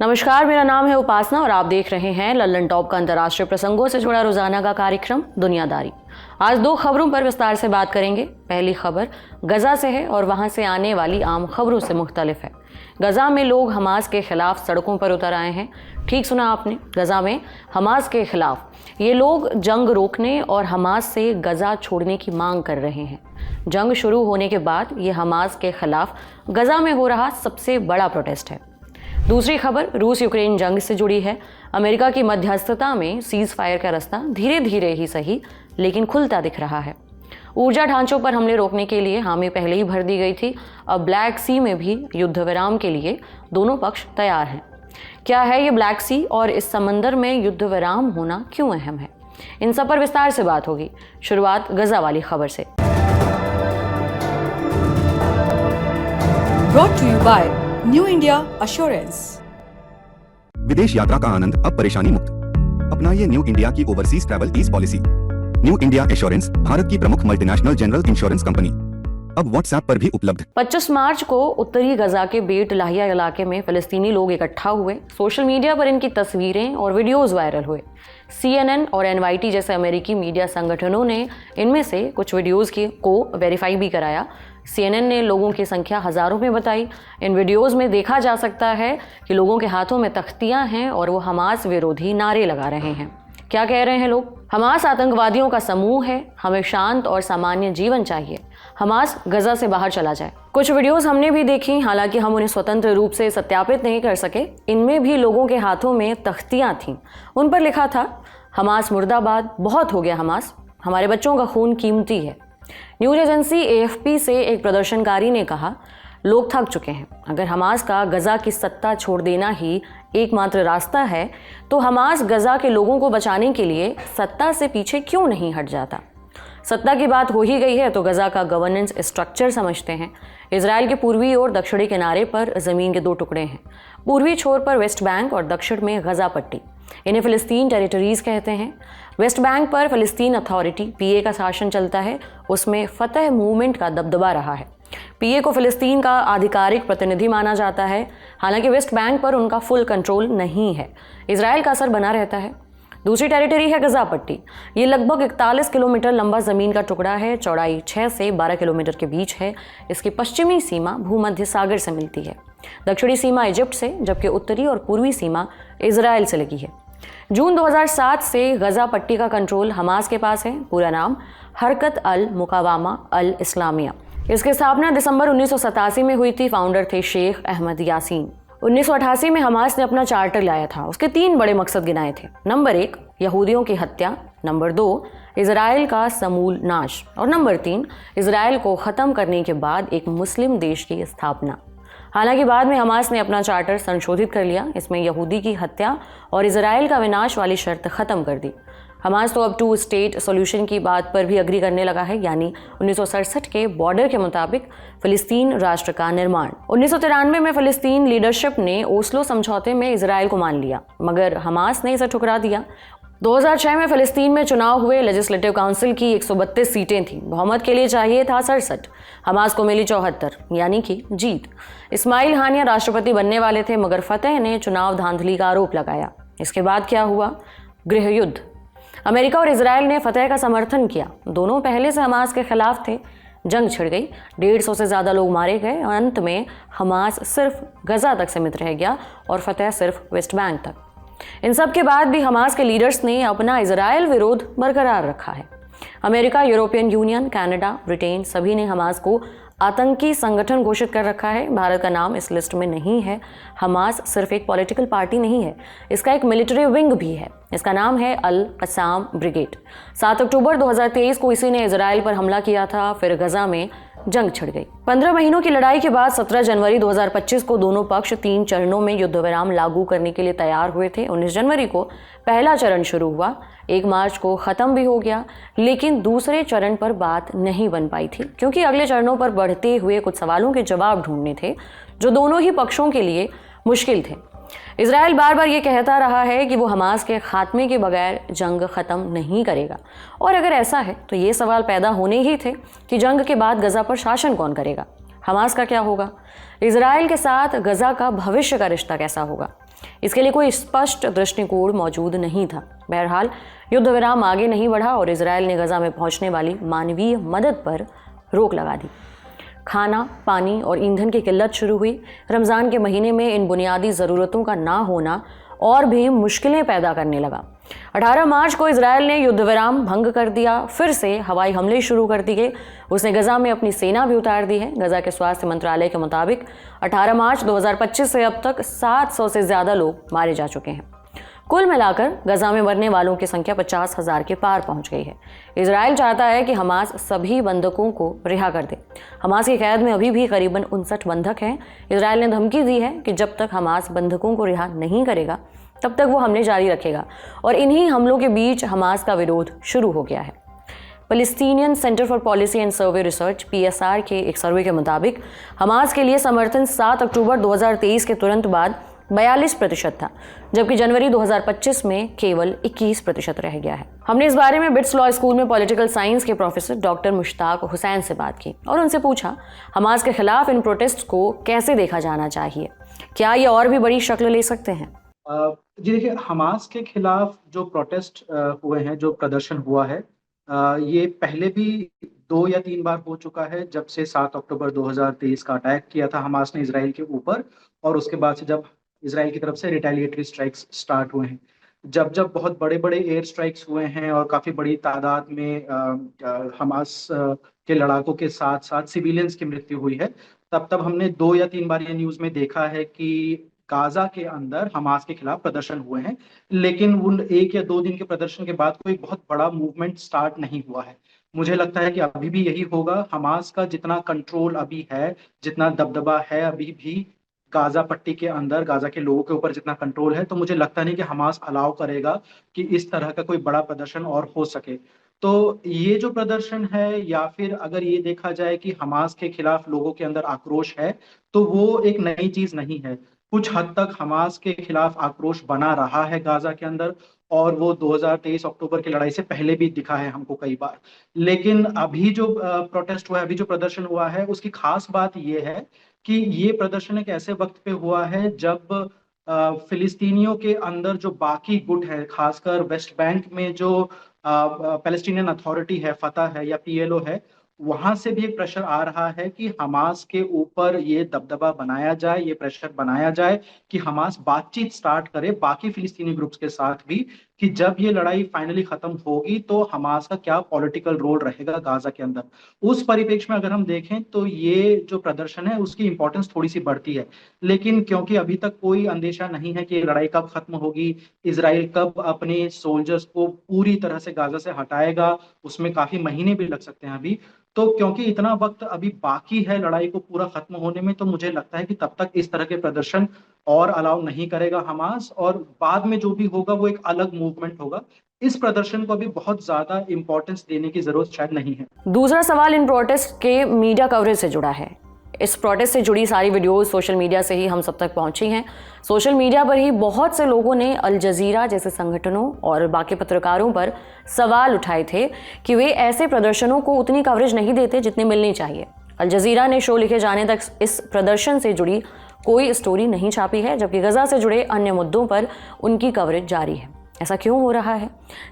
नमस्कार, मेरा नाम है उपासना और आप देख रहे हैं लल्लन टॉप का अंतर्राष्ट्रीय प्रसंगों से जुड़ा रोजाना का कार्यक्रम दुनियादारी। आज दो खबरों पर विस्तार से बात करेंगे। पहली खबर गजा से है और वहां से आने वाली आम खबरों से मुख्तलिफ है। गजा में लोग हमास के खिलाफ सड़कों पर उतर आए हैं। ठीक सुना आपने, गजा में हमास के खिलाफ ये लोग जंग रोकने और हमास से गजा छोड़ने की मांग कर रहे हैं। जंग शुरू होने के बाद ये हमास के खिलाफ गजा में हो रहा सबसे बड़ा प्रोटेस्ट है। दूसरी खबर रूस यूक्रेन जंग से जुड़ी है। अमेरिका की मध्यस्थता में सीज फायर का रास्ता धीरे धीरे ही सही लेकिन खुलता दिख रहा है। ऊर्जा ढांचों पर हमले रोकने के लिए हामी पहले ही भर दी गई थी। अब ब्लैक सी में भी युद्ध विराम के लिए दोनों पक्ष तैयार हैं। क्या है ये ब्लैक सी और इस समंदर में युद्ध विराम होना क्यों अहम है, इन सब पर विस्तार से बात होगी। शुरुआत गजा वाली खबर से। Brought to you by new India assurance. विदेश यात्रा का आनंद अब परेशानी मुक्त। अपनाइए न्यू इंडिया की overseas travel ease policy. New India assurance Bharat की प्रमुख मल्टीनेशनल जनरल इंश्योरेंस कंपनी, अब व्हाट्सएप पर भी उपलब्ध। 25 मार्च को उत्तरी गजा के बेट लाहिया इलाके में फिलिस्तीनी लोग इकट्ठा हुए। सोशल मीडिया पर इनकी तस्वीरें और वीडियोस वायरल हुए। CNN और NYT जैसे अमेरिकी मीडिया संगठनों ने इनमें से कुछ वीडियोस को वेरीफाई भी कराया। CNN ने लोगों की संख्या हजारों में बताई। इन वीडियोस में देखा जा सकता है कि लोगों के हाथों में तख्तियां हैं और वो हमास विरोधी नारे लगा रहे हैं। क्या कह रहे हैं लोग? हमास आतंकवादियों का समूह है, हमें शांत और सामान्य जीवन चाहिए, हमास गजा से बाहर चला जाए। कुछ वीडियोस हमने भी देखी, हालांकि हम उन्हें स्वतंत्र रूप से सत्यापित नहीं कर सके। इनमें भी लोगों के हाथों में तख्तियां थीं। उन पर लिखा था, हमास मुर्दाबाद, बहुत हो गया हमास, हमारे बच्चों का खून कीमती है। न्यूज एजेंसी AFP से एक प्रदर्शनकारी ने कहा, लोग थक चुके हैं। अगर हमास का गजा की सत्ता छोड़ देना ही एकमात्र रास्ता है तो हमास गजा के लोगों को बचाने के लिए सत्ता से पीछे क्यों नहीं हट जाता। सत्ता की बात हो ही गई है तो गजा का गवर्नेंस स्ट्रक्चर समझते हैं। इजराइल के पूर्वी और दक्षिणी किनारे पर जमीन के दो टुकड़े हैं। पूर्वी छोर पर वेस्ट बैंक और दक्षिण में गजा पट्टी, इन्हें फिलिस्तीन टेरिटरीज कहते हैं। वेस्ट बैंक पर फिलिस्तीन अथॉरिटी PA का शासन चलता है। उसमें फतह मूवमेंट का दबदबा रहा है। PA को फिलिस्तीन का आधिकारिक प्रतिनिधि माना जाता है। हालांकि वेस्ट बैंक पर उनका फुल कंट्रोल नहीं है, इजराइल का असर बना रहता है। दूसरी टेरिटरी है गजा पट्टी। ये लगभग 41 किलोमीटर लंबा जमीन का टुकड़ा है। चौड़ाई 6 से 12 किलोमीटर के बीच है। इसकी पश्चिमी सीमा भूमध्य सागर से मिलती है, दक्षिणी सीमा इजिप्ट से, जबकि उत्तरी और पूर्वी सीमा इजराइल से लगी है। जून 2007 से गजा पट्टी का कंट्रोल हमास के पास है। पूरा नाम हरकत अल मुकावामा अल इस्लामिया। इसकी स्थापना दिसंबर 1987 में हुई थी। फाउंडर थे शेख अहमद यासीन। 1988 में हमास ने अपना चार्टर लाया था। उसके 3 बड़े मकसद गिनाए थे। नंबर 1 यहूदियों की हत्या, नंबर 2 इजराइल का समूल नाश और नंबर 3 इजराइल को ख़त्म करने के बाद एक मुस्लिम देश की स्थापना। हालांकि बाद में हमास ने अपना चार्टर संशोधित कर लिया। इसमें यहूदी की हत्या और इजराइल का विनाश वाली शर्त ख़त्म कर दी। हमास तो अब 2 स्टेट सॉल्यूशन की बात पर भी अग्री करने लगा है, यानी 1967 के बॉर्डर के मुताबिक फिलिस्तीन राष्ट्र का निर्माण। 1993 में फिलिस्तीन लीडरशिप ने ओस्लो समझौते में इजराइल को मान लिया, मगर हमास ने इसे ठुकरा दिया। 2006 में फिलिस्तीन में चुनाव हुए। लेजिस्लेटिव काउंसिल की 132 सीटें थीं। बहुमत के लिए चाहिए था 67, हमास को मिली 74, यानी कि जीत। इस्माइल हानिया राष्ट्रपति बनने वाले थे, मगर फतेह ने चुनाव धांधली का आरोप लगाया। इसके बाद क्या हुआ? गृह युद्ध। अमेरिका और इजराइल ने फतेह का समर्थन किया। दोनों पहले से हमास के खिलाफ थे। जंग छिड़ गई, 150 से ज़्यादा लोग मारे गए और अंत में हमास सिर्फ गजा तक सीमित रह गया और फतेह सिर्फ वेस्ट बैंक तक। इन सब के बाद भी हमास के लीडर्स ने अपना इजराइल विरोध बरकरार रखा है। America, European union, Canada, Britain सभी ने हमास को आतंकी संगठन घोषित कर रखा है। भारत का नाम इस लिस्ट में नहीं है। हमास सिर्फ एक पॉलिटिकल पार्टी नहीं है, इसका एक मिलिट्री विंग भी है। इसका नाम है अल कसाम ब्रिगेड। 7 अक्टूबर 2023 को इसी ने इजराइल पर हमला किया था। फिर गजा में जंग छिड़ गई। 15 महीनों की लड़ाई के बाद 17 जनवरी 2025 को दोनों पक्ष 3 चरणों में युद्ध विराम लागू करने के लिए तैयार हुए थे। 19 जनवरी को पहला चरण शुरू हुआ, 1 मार्च को खत्म भी हो गया, लेकिन दूसरे चरण पर बात नहीं बन पाई थी क्योंकि अगले चरणों पर बढ़ते हुए कुछ सवालों के जवाब ढूंढने थे जो दोनों ही पक्षों के लिए मुश्किल थे। इजराइल बार बार ये कहता रहा है कि वो हमास के खात्मे के बगैर जंग ख़त्म नहीं करेगा, और अगर ऐसा है तो ये सवाल पैदा होने ही थे कि जंग के बाद गजा पर शासन कौन करेगा, हमास का क्या होगा, इजराइल के साथ गजा का भविष्य का रिश्ता कैसा होगा। इसके लिए कोई स्पष्ट दृष्टिकोण मौजूद नहीं था। बहरहाल युद्ध विराम आगे नहीं बढ़ा और इजरायल ने गजा में पहुंचने वाली मानवीय मदद पर रोक लगा दी। खाना, पानी और ईंधन की किल्लत शुरू हुई। रमज़ान के महीने में इन बुनियादी ज़रूरतों का ना होना और भी मुश्किलें पैदा करने लगा। 18 मार्च को इजरायल ने युद्ध विराम भंग कर दिया। फिर से हवाई हमले शुरू कर दिए। उसने गजा में अपनी सेना भी उतार दी है। गजा के स्वास्थ्य मंत्रालय के मुताबिक 18 मार्च 2025 से अब तक 700 से ज़्यादा लोग मारे जा चुके हैं। कुल मिलाकर गजा में मरने वालों की संख्या 50,000 के पार पहुंच गई है। इजरायल चाहता है कि हमास सभी बंधकों को रिहा कर दे। हमास की कैद में अभी भी करीबन 59 बंधक हैं। इजरायल ने धमकी दी है कि जब तक हमास बंधकों को रिहा नहीं करेगा तब तक वो हमले जारी रखेगा और इन्हीं हमलों के बीच हमास का विरोध शुरू हो गया है। Palestinian centre for policy and survey research (PSR) के एक सर्वे के मुताबिक हमास के लिए समर्थन 7 अक्टूबर 2023 के तुरंत बाद 42% था, जबकि जनवरी 2025 में केवल 21% रह गया है। हमने इस बारे में बिट्स लॉ स्कूल में पॉलिटिकल साइंस के प्रोफेसर डॉक्टर मुश्ताक हुसैन से बात की और उनसे पूछा, हमास के खिलाफ इन प्रोटेस्ट को कैसे देखा जाना चाहिए? क्या ये और भी बड़ी शक्ल ले सकते हैं? जी देखिए, हमास के खिलाफ जो प्रोटेस्ट हुए हैं, जो प्रदर्शन हुआ है, ये पहले भी 2 या 3 बार हो चुका है। जब से 7 अक्टूबर 2023 का अटैक किया था हमास ने इसराइल के ऊपर, और उसके बाद से जब इसराइल की तरफ से रिटेलिएटरी स्ट्राइक्स स्टार्ट हुए हैं, जब जब बहुत बड़े बड़े एयर स्ट्राइक्स हुए हैं और काफ़ी बड़ी तादाद में हमास के लड़ाकों के साथ साथ सिविलियंस की मृत्यु हुई है, तब तब हमने 2 या 3 बार ये न्यूज़ में देखा है कि गाजा के अंदर हमास के खिलाफ प्रदर्शन हुए हैं। लेकिन उन 1 या 2 दिन के प्रदर्शन के बाद कोई बहुत बड़ा मूवमेंट स्टार्ट नहीं हुआ है। मुझे लगता है कि अभी भी यही होगा। हमास का जितना कंट्रोल अभी है, जितना दबदबा है अभी भी गाजा पट्टी के अंदर, गाजा के लोगों के ऊपर जितना कंट्रोल है, तो मुझे लगता नहीं कि हमास अलाउ करेगा कि इस तरह का कोई बड़ा प्रदर्शन और हो सके। तो ये जो प्रदर्शन है, या फिर अगर ये देखा जाए कि हमास के खिलाफ लोगों के अंदर आक्रोश है, तो वो एक नई चीज नहीं है। कुछ हद तक हमास के खिलाफ आक्रोश बना रहा है गाजा के अंदर, और वो 2023 अक्टूबर की लड़ाई से पहले भी दिखा है हमको कई बार। लेकिन अभी जो प्रोटेस्ट हुआ है, अभी जो प्रदर्शन हुआ है, उसकी खास बात ये है कि ये प्रदर्शन एक ऐसे वक्त पे हुआ है जब फिलिस्तीनियों के अंदर जो बाकी गुट है, खासकर वेस्ट बैंक में जो पैलेस्टीनियन अथॉरिटी है, फतह है या PLO है, वहां से भी एक प्रेशर आ रहा है कि हमास के ऊपर ये दबदबा बनाया जाए, ये प्रेशर बनाया जाए कि हमास बातचीत स्टार्ट करे बाकी फिलिस्तीनी ग्रुप्स के साथ भी, कि जब ये लड़ाई फाइनली खत्म होगी तो हमास का क्या पॉलिटिकल रोल रहेगा गाजा के अंदर। उस परिप्रेक्ष्य में अगर हम देखें तो ये जो प्रदर्शन है उसकी इंपॉर्टेंस थोड़ी सी बढ़ती है। लेकिन क्योंकि अभी तक कोई अंदेशा नहीं है कि ये लड़ाई कब खत्म होगी, इसराइल कब अपने सोल्जर्स को पूरी तरह से गाजा से हटाएगा, उसमें काफी महीने भी लग सकते हैं अभी। तो क्योंकि इतना वक्त अभी बाकी है लड़ाई को पूरा खत्म होने में, तो मुझे लगता है कि तब तक इस तरह के प्रदर्शन और अलाउ नहीं करेगा हमास, और बाद में जो भी होगा वो एक अलग मूवमेंट होगा। इस प्रदर्शन को अभी बहुत ज्यादा इंपॉर्टेंस देने की जरूरत शायद नहीं है। दूसरा सवाल इन प्रोटेस्ट के मीडिया कवरेज से जुड़ा है। इस प्रोटेस्ट से जुड़ी सारी वीडियोस सोशल मीडिया से ही हम सब तक पहुंची हैं। सोशल मीडिया पर ही बहुत से लोगों ने अल जजीरा जैसे संगठनों और बाकी पत्रकारों पर सवाल उठाए थे कि वे ऐसे प्रदर्शनों को उतनी कवरेज नहीं देते जितनी मिलनी चाहिए। अल जजीरा ने शो लिखे जाने तक इस प्रदर्शन से जुड़ी कोई स्टोरी नहीं छापी है, जबकि गजा से जुड़े अन्य मुद्दों पर उनकी कवरेज जारी है। ऐसा क्यों हो रहा है?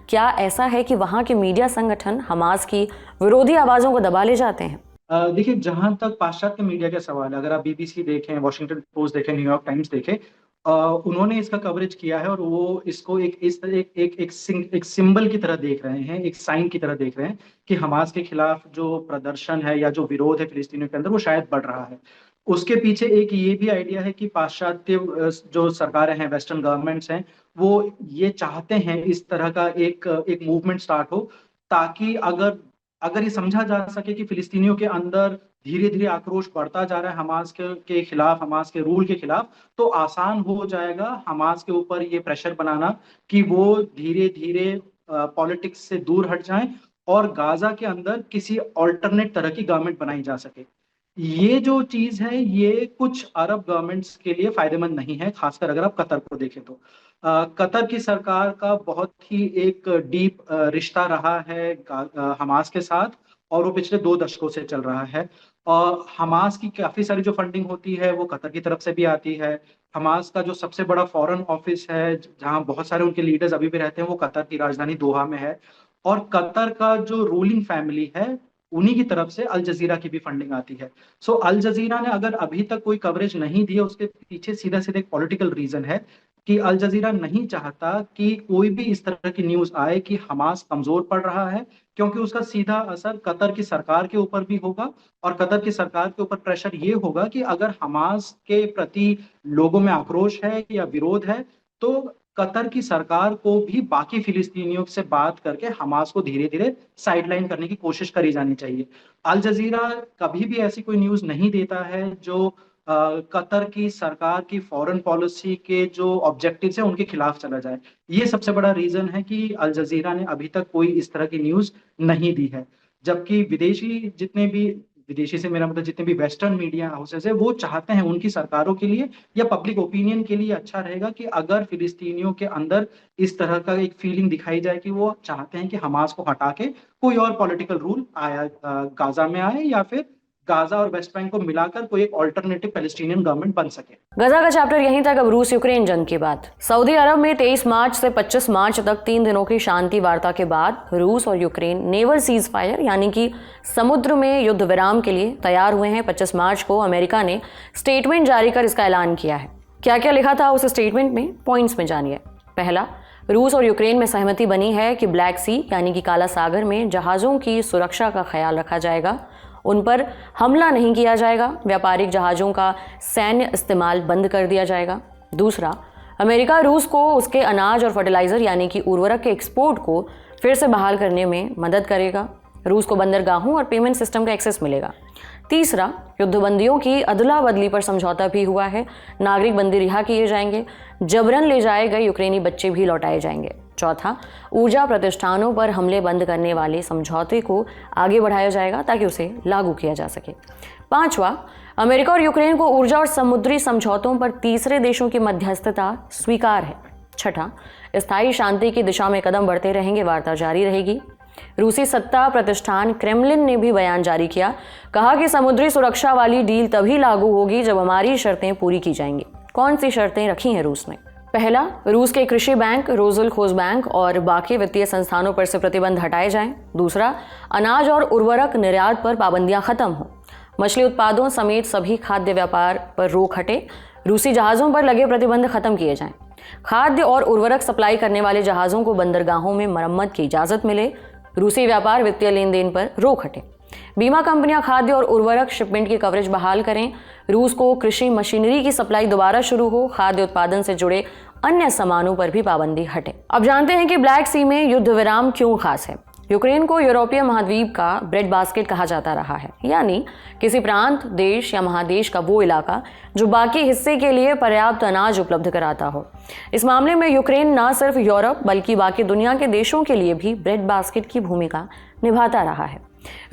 क्या ऐसा है कि वहाँ के मीडिया संगठन हमास की विरोधी आवाज़ों को दबा ले जाते हैं? देखिए, जहां तक पाश्चात्य मीडिया का सवाल है, अगर आप BBC देखें, वॉशिंगटन पोस्ट देखें, न्यूयॉर्क टाइम्स देखें, उन्होंने इसका कवरेज किया है और वो इसको एक सिंबल की तरह देख रहे हैं, एक साइन की तरह देख रहे हैं कि हमास के खिलाफ जो प्रदर्शन है या जो विरोध है फिलिस्तीनियों के अंदर वो शायद बढ़ रहा है। उसके पीछे एक ये भी आइडिया है कि पाश्चात्य जो सरकारें हैं, वेस्टर्न गवर्नमेंट्स हैं, वो ये चाहते हैं इस तरह का एक मूवमेंट स्टार्ट हो, ताकि अगर अगर ये समझा जा सके कि फिलिस्तीनियों के अंदर धीरे धीरे आक्रोश बढ़ता जा रहा है हमास के खिलाफ, हमास के रूल के खिलाफ, तो आसान हो जाएगा हमास के ऊपर ये प्रेशर बनाना कि वो धीरे धीरे पॉलिटिक्स से दूर हट जाएं और गाजा के अंदर किसी ऑल्टरनेट तरह की गवर्नमेंट बनाई जा सके। ये जो चीज है, ये कुछ अरब गवर्नमेंट्स के लिए फायदेमंद नहीं है, खासकर अगर आप कतर को देखें तो। कतर की सरकार का बहुत ही एक डीप रिश्ता रहा है हमास के साथ, और वो पिछले 2 दशकों से चल रहा है। और हमास की काफी सारी जो फंडिंग होती है वो कतर की तरफ से भी आती है। हमास का जो सबसे बड़ा फॉरेन ऑफिस है, जहाँ बहुत सारे उनके लीडर्स अभी भी रहते हैं, वो कतर की राजधानी दोहा में है। और कतर का जो रूलिंग फैमिली है, उन्हीं की तरफ से अल जजीरा की भी फंडिंग आती है। सो अल जजीरा ने अगर अभी तक कोई कवरेज नहीं दी है, उसके पीछे सीधा सीधा एक पॉलिटिकल रीजन है कि अल जजीरा नहीं चाहता कि कोई भी इस तरह की न्यूज आए कि हमास कमजोर पड़ रहा है, क्योंकि उसका सीधा असर कतर की सरकार के ऊपर भी होगा। और कतर की सरकार के ऊपर प्रेशर ये होगा कि अगर हमास के प्रति लोगों में आक्रोश है या विरोध है, तो कतर की सरकार को भी बाकी फिलिस्तीनियों से बात करके हमास को धीरे धीरे साइडलाइन करने की कोशिश करी जानी चाहिए। अल जजीरा कभी भी ऐसी कोई न्यूज नहीं देता है जो कतर की सरकार की फॉरेन पॉलिसी के जो ऑब्जेक्टिव्स हैं उनके खिलाफ चला जाए। ये सबसे बड़ा रीजन है कि अल जजीरा ने अभी तक कोई इस तरह की न्यूज नहीं दी है। जबकि विदेशी से मेरा मतलब जितने भी वेस्टर्न मीडिया हाउसेस है, वो चाहते हैं, उनकी सरकारों के लिए या पब्लिक ओपिनियन के लिए अच्छा रहेगा कि अगर फिलिस्तीनियों के अंदर इस तरह का एक फीलिंग दिखाई जाए कि वो चाहते हैं कि हमास को हटा के कोई और पॉलिटिकल रूल गाजा में आए, या फिर गाजा और वेस्ट बैंक को मिलाकर कोई एक ऑल्टरनेटिव पैलेस्टीनियन गवर्नमेंट बन सके। गजा का चैप्टर यहीं तक। अब रूस यूक्रेन जंग की बात। सऊदी अरब में 23 मार्च से 25 मार्च तक 3 दिनों की शांति वार्ता के बाद रूस और यूक्रेन नेवल सीज फायर यानी कि समुद्र में युद्ध विराम के लिए तैयार हुए हैं। 25 मार्च को अमेरिका ने स्टेटमेंट जारी कर इसका ऐलान किया है। क्या क्या लिखा था उस स्टेटमेंट में, पॉइंट्स में जानिए। पहला, रूस और यूक्रेन में सहमति बनी है कि ब्लैक सी यानी कि काला सागर में जहाज़ों की सुरक्षा का ख्याल रखा जाएगा, उन पर हमला नहीं किया जाएगा, व्यापारिक जहाज़ों का सैन्य इस्तेमाल बंद कर दिया जाएगा। दूसरा, अमेरिका रूस को उसके अनाज और फर्टिलाइज़र यानी कि उर्वरक के एक्सपोर्ट को फिर से बहाल करने में मदद करेगा। रूस को बंदरगाहों और पेमेंट सिस्टम का एक्सेस मिलेगा। तीसरा, युद्धबंदियों की अदला बदली पर समझौता भी हुआ है। नागरिक बंदी रिहा किए जाएंगे, जबरन ले जाए गए यूक्रेनी बच्चे भी लौटाए जाएंगे। चौथा, ऊर्जा प्रतिष्ठानों पर हमले बंद करने वाले समझौते को आगे बढ़ाया जाएगा ताकि उसे लागू किया जा सके। पांचवा, अमेरिका और यूक्रेन को ऊर्जा और समुद्री समझौतों पर तीसरे देशों की मध्यस्थता स्वीकार है। छठा, स्थायी शांति की दिशा में कदम बढ़ते रहेंगे, वार्ता जारी रहेगी। रूसी सत्ता प्रतिष्ठान क्रेमलिन ने भी बयान जारी किया, कहा कि समुद्री सुरक्षा वाली डील तभी लागू होगी जब हमारी शर्तें पूरी की जाएंगी। कौन सी शर्तें रखी हैं रूस ने? पहला, रूस के कृषि बैंक, रोजलखोज बैंक और बाकी वित्तीय संस्थानों पर से प्रतिबंध हटाए जाएं। दूसरा, अनाज और उर्वरक निर्यात पर पाबंदियां खत्म हों। मछली उत्पादों समेत सभी खाद्य व्यापार पर रोक हटे। रूसी जहाज़ों पर लगे प्रतिबंध खत्म किए जाएं। खाद्य और उर्वरक सप्लाई करने वाले जहाज़ों को बंदरगाहों में मरम्मत की इजाज़त मिले। रूसी व्यापार वित्तीय लेन देन पर रोक हटे। बीमा कंपनियां खाद्य और उर्वरक शिपमेंट की कवरेज बहाल करें। रूस को कृषि मशीनरी की सप्लाई दोबारा शुरू हो। खाद्य उत्पादन से जुड़े अन्य सामानों पर भी पाबंदी हटे। अब जानते हैं कि ब्लैक सी में युद्ध विराम क्यों खास है। यूक्रेन को यूरोपीय महाद्वीप का ब्रेड बास्केट कहा जाता रहा है, यानी किसी प्रांत, देश या महादेश का वो इलाका जो बाकी हिस्से के लिए पर्याप्त अनाज उपलब्ध कराता हो। इस मामले में यूक्रेन न सिर्फ यूरोप बल्कि बाकी दुनिया के देशों के लिए भी ब्रेड बास्केट की भूमिका निभाता रहा है।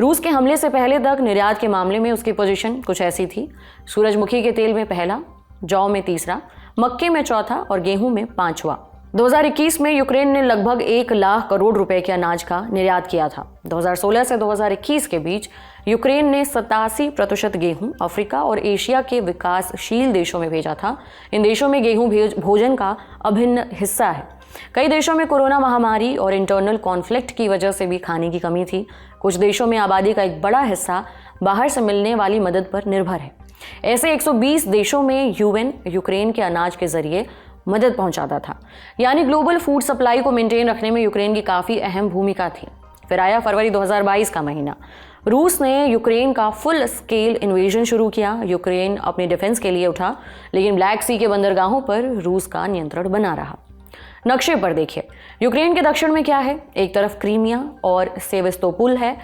रूस के हमले से पहले तक निर्यात के मामले में उसकी पोजीशन कुछ ऐसी थी: सूरजमुखी के तेल में पहला, जौ में तीसरा, मक्के में चौथा और गेहूं में पांचवा। 2021 में यूक्रेन ने लगभग 1 लाख करोड़ रुपए के अनाज का निर्यात किया था। 2016 से 2021 के बीच यूक्रेन ने 87% गेहूं अफ्रीका और एशिया के विकासशील देशों में भेजा था। इन देशों में गेहूं भोजन का अभिन्न हिस्सा है। कई देशों में कोरोना महामारी और इंटरनल कॉन्फ्लिक्ट की वजह से भी खाने की कमी थी। कुछ देशों में आबादी का एक बड़ा हिस्सा बाहर से मिलने वाली मदद पर निर्भर है। ऐसे 120 देशों में यूएन यूक्रेन के अनाज के जरिए मदद पहुंचाता था, यानी ग्लोबल फूड सप्लाई को मेंटेन रखने में यूक्रेन की काफ़ी अहम भूमिका थी। फिर आया फरवरी 2022 का महीना। रूस ने यूक्रेन का फुल स्केल इन्वेजन शुरू किया। यूक्रेन अपने डिफेंस के लिए उठा, लेकिन ब्लैक सी के बंदरगाहों पर रूस का नियंत्रण बना रहा। नक्शे पर देखिए, यूक्रेन के दक्षिण में क्या है? एक तरफ क्रीमिया और सेवेस्तोपुल है।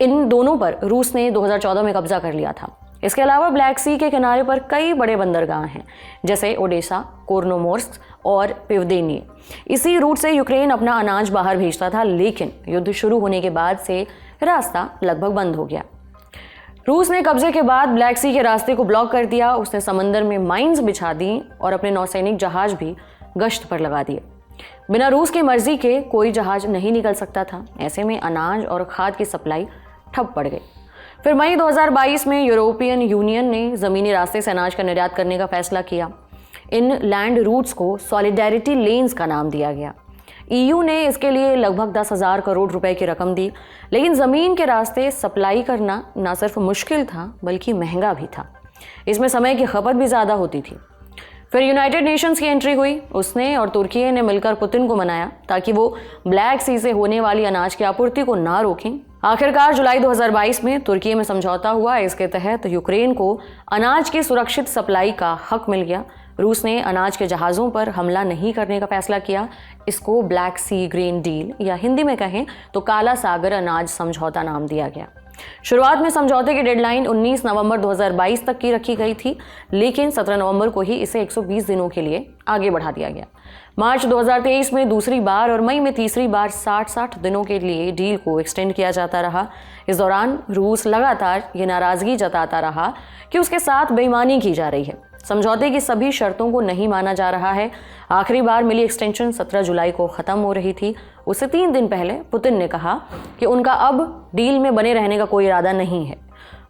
इन दोनों पर रूस ने 2014 में कब्जा कर लिया था। इसके अलावा ब्लैक सी के किनारे पर कई बड़े बंदरगाह हैं, जैसे ओडेसा, कोर्नोमोर्स्क और पिवदेनी। इसी रूट से यूक्रेन अपना अनाज बाहर भेजता था, लेकिन युद्ध शुरू होने के बाद से रास्ता लगभग बंद हो गया। रूस ने कब्जे के बाद ब्लैक सी के रास्ते को ब्लॉक कर दिया। उसने समंदर में माइंस बिछा दी और अपने नौसैनिक जहाज भी गश्त पर लगा दिए। बिना रूस की मर्जी के कोई जहाज नहीं निकल सकता था। ऐसे में अनाज और खाद की सप्लाई ठप पड़ गई। फिर मई 2022 में यूरोपियन यूनियन ने ज़मीनी रास्ते से अनाज का निर्यात करने का फैसला किया। इन लैंड रूट्स को सॉलिडेरिटी लेन्स का नाम दिया गया। ईयू ने इसके लिए लगभग 10,000 करोड़ रुपए की रकम दी, लेकिन ज़मीन के रास्ते सप्लाई करना न सिर्फ मुश्किल था बल्कि महंगा भी था। इसमें समय की खपत भी ज़्यादा होती थी। फिर यूनाइटेड नेशंस की एंट्री हुई। उसने और तुर्की ने मिलकर पुतिन को मनाया ताकि वो ब्लैक सी से होने वाली अनाज की आपूर्ति को ना रोकें। आखिरकार जुलाई 2022 में तुर्की में समझौता हुआ। इसके तहत यूक्रेन को अनाज की सुरक्षित सप्लाई का हक मिल गया। रूस ने अनाज के जहाज़ों पर हमला नहीं करने का फैसला किया। इसको ब्लैक सी ग्रेन डील या हिंदी में कहें तो काला सागर अनाज समझौता नाम दिया गया। शुरुआत में समझौते की डेडलाइन 19 नवंबर 2022 तक की रखी गई थी, लेकिन 17 नवंबर को ही इसे 120 दिनों के लिए आगे बढ़ा दिया गया। मार्च 2023 में दूसरी बार और मई में तीसरी बार 60-60 दिनों के लिए डील को एक्सटेंड किया जाता रहा। इस दौरान रूस लगातार ये नाराजगी जताता रहा कि उसके साथ बेईमानी की जा रही है। समझौते की सभी शर्तों को नहीं माना जा रहा है। आखिरी बार मिली एक्सटेंशन 17 जुलाई को ख़त्म हो रही थी। उससे 3 दिन पहले पुतिन ने कहा कि उनका अब डील में बने रहने का कोई इरादा नहीं है।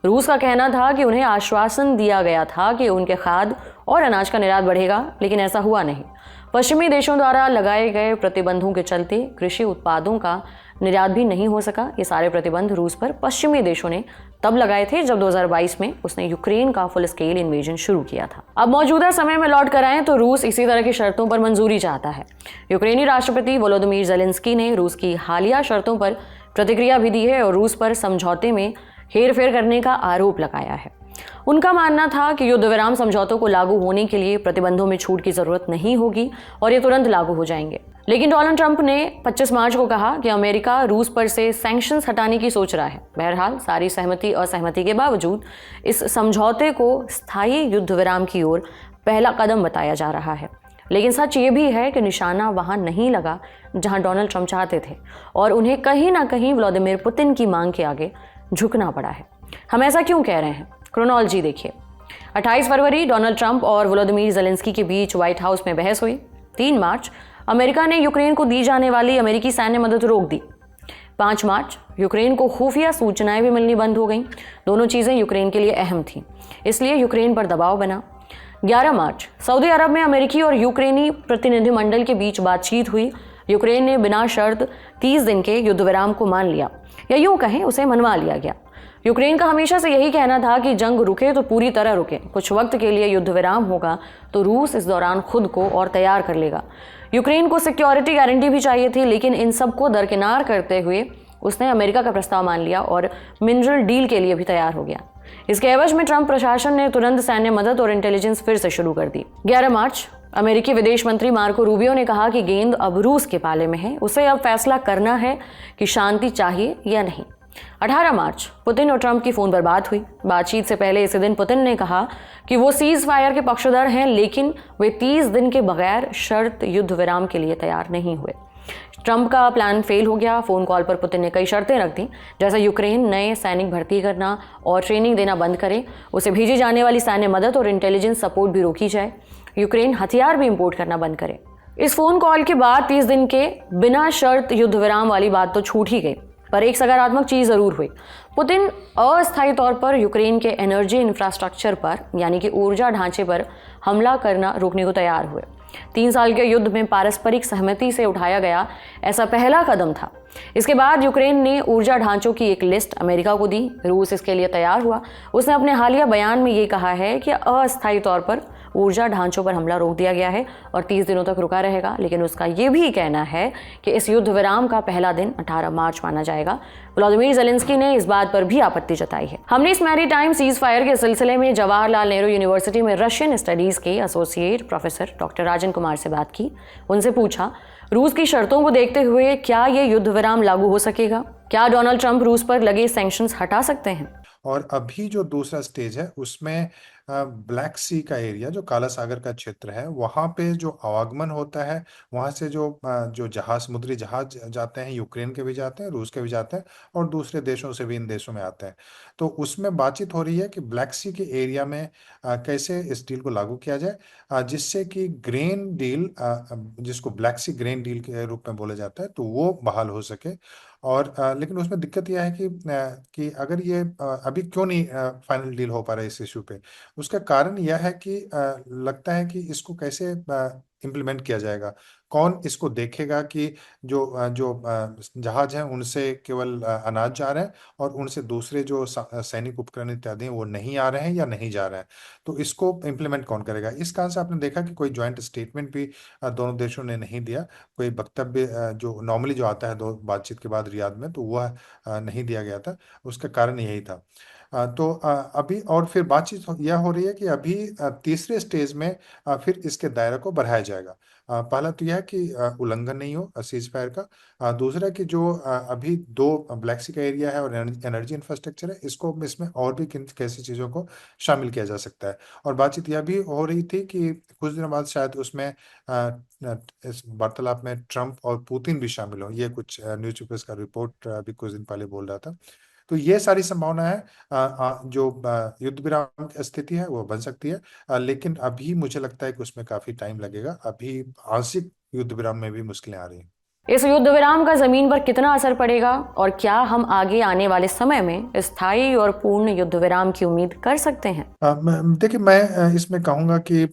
रूस का कहना था कि उन्हें आश्वासन दिया गया था कि उनके खाद्य और अनाज का निर्यात बढ़ेगा, लेकिन ऐसा हुआ नहीं। पश्चिमी देशों द्वारा लगाए गए प्रतिबंधों के चलते कृषि उत्पादों का निर्यात भी नहीं हो सका। ये सारे प्रतिबंध रूस पर पश्चिमी देशों ने तब लगाए थे जब 2022 में उसने यूक्रेन का फुल स्केल इन्वेजन शुरू किया था। अब मौजूदा समय में लौट कर आएं तो रूस इसी तरह की शर्तों पर मंजूरी चाहता है। यूक्रेनी राष्ट्रपति वोलोदिमीर ज़ेलेंस्की ने रूस की हालिया शर्तों पर प्रतिक्रिया भी दी है और रूस पर समझौते में हेरफेर करने का आरोप लगाया है। उनका मानना था कि युद्ध विराम समझौतों को लागू होने के लिए प्रतिबंधों में छूट की जरूरत नहीं होगी और ये तुरंत लागू हो जाएंगे। लेकिन डोनाल्ड ट्रंप ने 25 मार्च को कहा कि अमेरिका रूस पर से सैंक्शंस हटाने की सोच रहा है। बहरहाल सारी सहमति असहमति के बावजूद इस समझौते को स्थायी युद्ध विराम की ओर पहला कदम बताया जा रहा है। लेकिन सच ये भी है कि निशाना वहां नहीं लगा जहां डोनाल्ड ट्रंप चाहते थे और उन्हें कहीं ना कहीं व्लादिमीर पुतिन की मांग के आगे झुकना पड़ा है। हम ऐसा क्यों कह रहे हैं? क्रोनोलॉजी देखिए। 28 फरवरी डोनाल्ड ट्रंप और वोलोदिमीर ज़ेलेंस्की के बीच व्हाइट हाउस में बहस हुई। 3 मार्च अमेरिका ने यूक्रेन को दी जाने वाली अमेरिकी सैन्य मदद रोक दी। 5 मार्च यूक्रेन को खुफिया सूचनाएं भी मिलनी बंद हो गईं। दोनों चीज़ें यूक्रेन के लिए अहम थीं, इसलिए यूक्रेन पर दबाव बना। 11 मार्च सऊदी अरब में अमेरिकी और यूक्रेनी प्रतिनिधिमंडल के बीच बातचीत हुई। यूक्रेन ने बिना शर्त 30 दिन के युद्ध विराम को मान लिया, या यूं कहें उसे मनवा लिया गया। यूक्रेन का हमेशा से यही कहना था कि जंग रुके तो पूरी तरह रुके, कुछ वक्त के लिए युद्ध विराम होगा तो रूस इस दौरान खुद को और तैयार कर लेगा। यूक्रेन को सिक्योरिटी गारंटी भी चाहिए थी, लेकिन इन सबको दरकिनार करते हुए उसने अमेरिका का प्रस्ताव मान लिया और मिनरल डील के लिए भी तैयार हो गया। इसके एवज में ट्रंप प्रशासन ने तुरंत सैन्य मदद और इंटेलिजेंस फिर से शुरू कर दी। 11 मार्च अमेरिकी विदेश मंत्री मार्को रूबियो ने कहा कि गेंद अब रूस के पाले में है, उसे अब फैसला करना है कि शांति चाहिए या नहीं। 18 मार्च पुतिन और ट्रंप की फोन पर बात हुई। बातचीत से पहले इसी दिन पुतिन ने कहा कि वो सीज फायर के पक्षधर हैं, लेकिन वे 30 दिन के बगैर शर्त युद्ध विराम के लिए तैयार नहीं हुए। ट्रंप का प्लान फेल हो गया। फोन कॉल पर पुतिन ने कई शर्तें रख दी, जैसे यूक्रेन नए सैनिक भर्ती करना और ट्रेनिंग देना बंद करे, उसे भेजी जाने वाली सैन्य मदद और इंटेलिजेंस सपोर्ट भी रोकी जाए, यूक्रेन हथियार भी इंपोर्ट करना बंद करे। इस फोन कॉल के बाद 30 दिन के बिना शर्त युद्ध विराम वाली बात तो छूट ही गई, पर एक सकारात्मक चीज जरूर हुई। पुतिन अस्थायी तौर पर यूक्रेन के एनर्जी इंफ्रास्ट्रक्चर पर यानी कि ऊर्जा ढांचे पर हमला करना रोकने को तैयार हुए। 3 साल के युद्ध में पारस्परिक सहमति से उठाया गया ऐसा पहला कदम था। इसके बाद यूक्रेन ने ऊर्जा ढांचों की एक लिस्ट अमेरिका को दी। रूस इसके लिए तैयार हुआ। उसने अपने हालिया बयान में ये कहा है कि अस्थायी तौर पर ऊर्जा ढांचों पर हमला रोक दिया गया है और 30 दिनों तक रुका रहेगा, लेकिन उसका ये भी कहना है कि इस युद्ध विराम का पहला दिन 18 मार्च माना जाएगा। व्लादिमीर ज़ेलेंस्की ने इस बात पर भी आपत्ति जताई है। हमने इस मैरीटाइम सीज फायर के सिलसिले में जवाहरलाल नेहरू यूनिवर्सिटी में रशियन स्टडीज के associate professor doctor Rajan Kumar से बात की। उनसे पूछा, रूस की शर्तों को देखते हुए क्या ये युद्ध विराम लागू हो सकेगा? क्या डोनाल्ड ट्रंप रूस पर लगे सैंक्शंस हटा सकते हैं? और अभी जो दूसरा स्टेज है उसमें ब्लैक सी का एरिया, जो काला सागर का क्षेत्र है, वहाँ पे जो आवागमन होता है, वहाँ से जो जहाज, समुद्री जहाज जाते हैं, यूक्रेन के भी जाते हैं, रूस के भी जाते हैं और दूसरे देशों से भी इन देशों में आते हैं। तो उसमें बातचीत हो रही है कि ब्लैक सी के एरिया में कैसे इस डील को लागू किया जाए, जिससे कि ग्रेन डील, जिसको ब्लैक सी ग्रेन डील के रूप में बोला जाता है, तो वो बहाल हो सके और लेकिन उसमें दिक्कत यह है कि अगर ये अभी क्यों नहीं फाइनल डील हो पा रहा है इस इशू पे, उसका कारण यह है कि लगता है कि इसको कैसे इम्प्लीमेंट किया जाएगा, कौन इसको देखेगा कि जो जहाज हैं उनसे केवल अनाज जा रहे हैं और उनसे दूसरे जो सैनिक उपकरण इत्यादि हैं वो नहीं आ रहे हैं या नहीं जा रहे हैं, तो इसको इम्प्लीमेंट कौन करेगा। इस कारण से आपने देखा कि कोई ज्वाइंट स्टेटमेंट भी दोनों देशों ने नहीं दिया, कोई वक्तव्य जो नॉर्मली जो आता है दो बातचीत के बाद रियाद में, तो वह नहीं दिया गया था। उसका कारण यही था। तो अभी और फिर बातचीत यह हो रही है कि अभी तीसरे स्टेज में फिर इसके दायरे को बढ़ाया जाएगा। पहला तो यह है कि उल्लंघन नहीं हो सीज फायर का, दूसरा कि जो अभी दो ब्लैक सी का एरिया है और एनर्जी इंफ्रास्ट्रक्चर है, इसको इसमें और भी किन कैसी चीज़ों को शामिल किया जा सकता है। और बातचीत यह भी हो रही थी कि कुछ दिनों बाद शायद उसमें इस वार्तालाप में ट्रंप और पुतिन भी शामिल हो, ये कुछ न्यूज़पेपर्स का रिपोर्ट अभी कुछ दिन पहले बोल रहा था। तो ये सारी संभावना है, जो युद्ध विराम की स्थिति है वो बन सकती है, लेकिन अभी मुझे लगता है कि उसमें काफी टाइम लगेगा। अभी आंशिक युद्ध विराम में भी मुश्किलें आ रही हैं। इस युद्ध विराम का जमीन पर कितना असर पड़ेगा और क्या हम आगे आने वाले समय में स्थायी और पूर्ण युद्ध विराम की उम्मीद कर सकते हैं? देखिए, मैं इसमें कहूंगा कि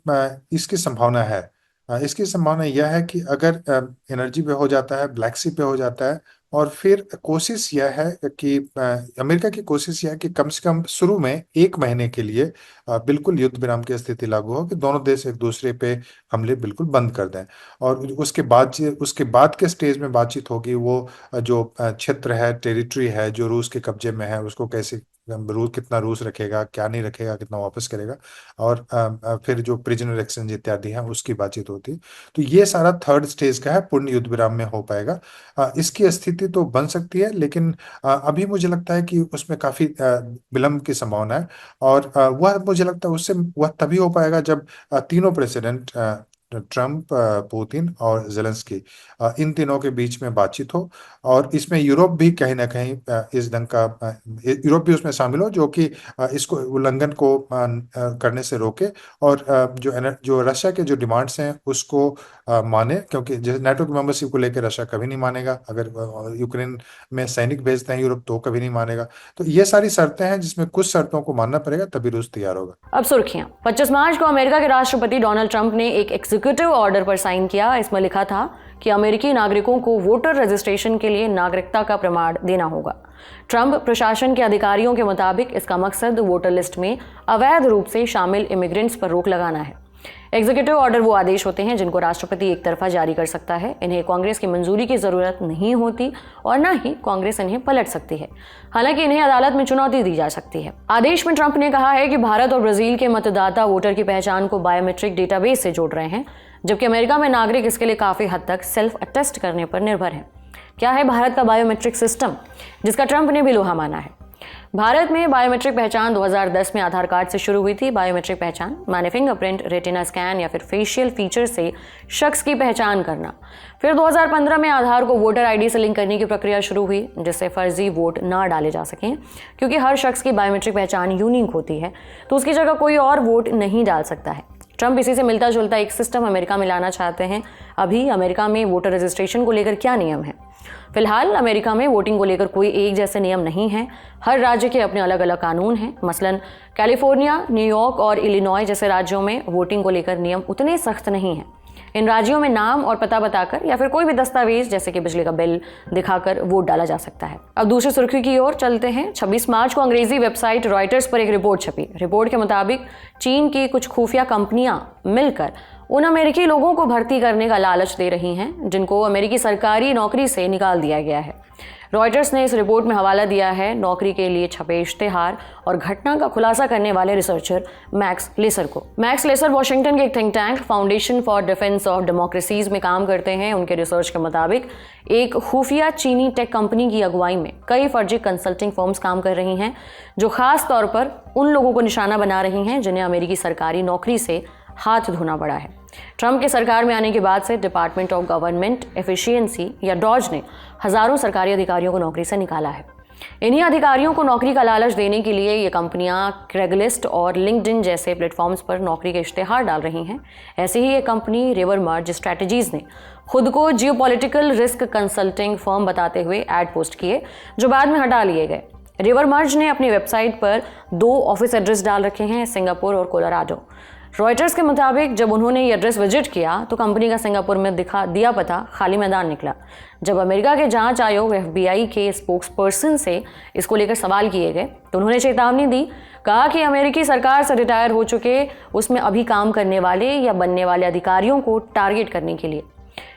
इसकी संभावना है। इसकी संभावना यह है कि अगर एनर्जी पे हो जाता है, ब्लैक सी पे हो जाता है, और फिर कोशिश यह है कि अमेरिका की कोशिश यह है कि कम से कम शुरू में 1 महीने के लिए बिल्कुल युद्ध विराम की स्थिति लागू हो, कि दोनों देश एक दूसरे पे हमले बिल्कुल बंद कर दें। और उसके बाद के स्टेज में बातचीत होगी, वो जो क्षेत्र है, टेरिटरी है जो रूस के कब्जे में है, उसको कैसे रूस कितना रूस रखेगा, क्या नहीं रखेगा, कितना वापस करेगा, और फिर जो प्रिजनर एक्सचेंज इत्यादि है उसकी बातचीत होती है। तो ये सारा थर्ड स्टेज का है, पूर्ण युद्ध विराम में हो पाएगा। इसकी स्थिति तो बन सकती है, लेकिन अभी मुझे लगता है कि उसमें काफी विलंब की संभावना है। और वह मुझे लगता है उससे वह तभी हो पाएगा जब तीनों प्रेसिडेंट ट्रंप, पुतिन और जेलेंस्की, इन तीनों के बीच में बातचीत हो, और इसमें यूरोप भी कहीं ना कहीं इस ढंग का यूरोप भी उसमें शामिल हो, जो कि इसको उल्लंघन को करने से रोके, और जो रशिया के जो डिमांड्स हैं उसको माने, क्योंकि जैसे नाटो की मेंबरशिप को लेकर रशिया कभी नहीं मानेगा, अगर यूक्रेन में सैनिक भेजते हैं यूरोप तो कभी नहीं मानेगा। तो ये सारी शर्तें हैं जिसमें कुछ शर्तों को मानना पड़ेगा, तभी रूस तैयार होगा। अब सुर्खियां। 25 मार्च को अमेरिका के राष्ट्रपति डोनाल्ड ट्रंप ने एक एग्जीक्यूटिव ऑर्डर पर साइन किया। इसमें लिखा था कि अमेरिकी नागरिकों को वोटर रजिस्ट्रेशन के लिए नागरिकता का प्रमाण देना होगा। ट्रंप प्रशासन के अधिकारियों के मुताबिक इसका मकसद वोटर लिस्ट में अवैध रूप से शामिल इमिग्रेंट्स पर रोक लगाना है। एग्जीक्यूटिव ऑर्डर वो आदेश होते हैं जिनको राष्ट्रपति एक तरफा जारी कर सकता है। इन्हें कांग्रेस की मंजूरी की जरूरत नहीं होती और न ही कांग्रेस इन्हें पलट सकती है। हालांकि इन्हें अदालत में चुनौती दी जा सकती है। आदेश में ट्रंप ने कहा है कि भारत और ब्राजील के मतदाता वोटर की पहचान को बायोमेट्रिक डेटाबेस से जोड़ रहे हैं, जबकि अमेरिका में नागरिक इसके लिए काफी हद तक सेल्फ अटेस्ट करने पर निर्भर है। क्या है भारत का बायोमेट्रिक सिस्टम, जिसका ट्रंप ने भी लोहा माना है? भारत में बायोमेट्रिक पहचान 2010 में आधार कार्ड से शुरू हुई थी। बायोमेट्रिक पहचान माने फिंगरप्रिंट, रेटिना स्कैन या फिर फेशियल फीचर से शख्स की पहचान करना। फिर 2015 में आधार को वोटर आईडी से लिंक करने की प्रक्रिया शुरू हुई, जिससे फर्जी वोट ना डाले जा सकें। क्योंकि हर शख्स की बायोमेट्रिक पहचान यूनिक होती है, तो उसकी जगह कोई और वोट नहीं डाल सकता है। ट्रंप इसी से मिलता जुलता एक सिस्टम अमेरिका में लाना चाहते हैं। अभी अमेरिका में वोटर रजिस्ट्रेशन को लेकर क्या नियम है? फिलहाल अमेरिका में वोटिंग को लेकर कोई एक जैसे नियम नहीं है। हर राज्य के अपने अलग अलग कानून हैं। मसलन कैलिफोर्निया, न्यूयॉर्क और इलिनॉय जैसे राज्यों में वोटिंग को लेकर नियम उतने सख्त नहीं हैं। इन राज्यों में नाम और पता बताकर या फिर कोई भी दस्तावेज जैसे कि बिजली का बिल दिखाकर वोट डाला जा सकता है। अब दूसरी सुर्खी की ओर चलते हैं। 26 मार्च को अंग्रेजी वेबसाइट रॉयटर्स पर एक रिपोर्ट छपी। रिपोर्ट के मुताबिक चीन की कुछ खुफिया कंपनियां मिलकर उन अमेरिकी लोगों को भर्ती करने का लालच दे रही हैं जिनको अमेरिकी सरकारी नौकरी से निकाल दिया गया है। रॉयटर्स ने इस रिपोर्ट में हवाला दिया है नौकरी के लिए छपे इश्तेहार और घटना का खुलासा करने वाले रिसर्चर मैक्स लेसर को। मैक्स लेसर वाशिंगटन के एक think tank foundation for defence of democracies में काम करते हैं। उनके रिसर्च के मुताबिक एक खुफिया चीनी टेक कंपनी की अगुवाई में कई फर्जी कंसल्टिंग फर्म्स काम कर रही हैं, जो खास तौर पर उन लोगों को निशाना बना रही हैं जिन्हें अमेरिकी सरकारी नौकरी से हाथ धोना पड़ा है। ट्रंप के सरकार में आने के बाद से डिपार्टमेंट ऑफ गवर्नमेंट एफिशिएंसी या डॉज ने हजारों सरकारी अधिकारियों को नौकरी से निकाला है। इन्हीं अधिकारियों को नौकरी का लालच देने के लिए ये कंपनियां क्रेगलिस्ट और लिंक्डइन जैसे प्लेटफॉर्म्स पर नौकरी के इश्तेहार डाल रही हैं। ऐसे ही एक कंपनी रिवर मर्ज स्ट्रैटेजीज ने खुद को जियोपॉलिटिकल रिस्क कंसल्टिंग फर्म बताते हुए ऐड पोस्ट किए, जो बाद में हटा लिए गए। रिवर मर्ज ने अपनी वेबसाइट पर 2 ऑफिस एड्रेस डाल रखे हैं, सिंगापुर और कोलोराडो। रॉयटर्स के मुताबिक जब उन्होंने ये एड्रेस विजिट किया तो कंपनी का सिंगापुर में दिया पता खाली मैदान निकला। जब अमेरिका के जांच आयोग FBI के स्पोक्स पर्सन से इसको लेकर सवाल किए गए तो उन्होंने चेतावनी दी, कहा कि अमेरिकी सरकार से रिटायर हो चुके उसमें अभी काम करने वाले या बनने वाले अधिकारियों को टारगेट करने के लिए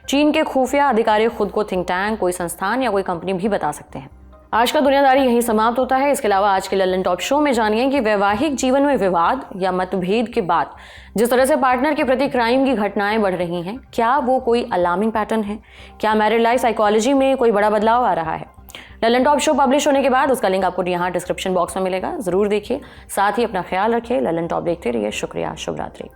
चीन के खुफिया अधिकारी खुद को थिंक टैंक, कोई संस्थान या कोई कंपनी भी बता सकते हैं। आज का दुनियादारी यहीं समाप्त होता है। इसके अलावा आज के लल्लन टॉप शो में जानिए कि वैवाहिक जीवन में विवाद या मतभेद के बाद जिस तरह से पार्टनर के प्रति क्राइम की घटनाएं बढ़ रही हैं, क्या वो कोई अलार्मिंग पैटर्न है? क्या मैरिड लाइफ साइकोलॉजी में कोई बड़ा बदलाव आ रहा है? लल्लन टॉप शो पब्लिश होने के बाद उसका लिंक आपको यहाँ डिस्क्रिप्शन बॉक्स में मिलेगा, जरूर देखिए। साथ ही अपना ख्याल रखिए। लल्लन टॉप देखते रहिए। शुक्रिया, शुभ रात्रि।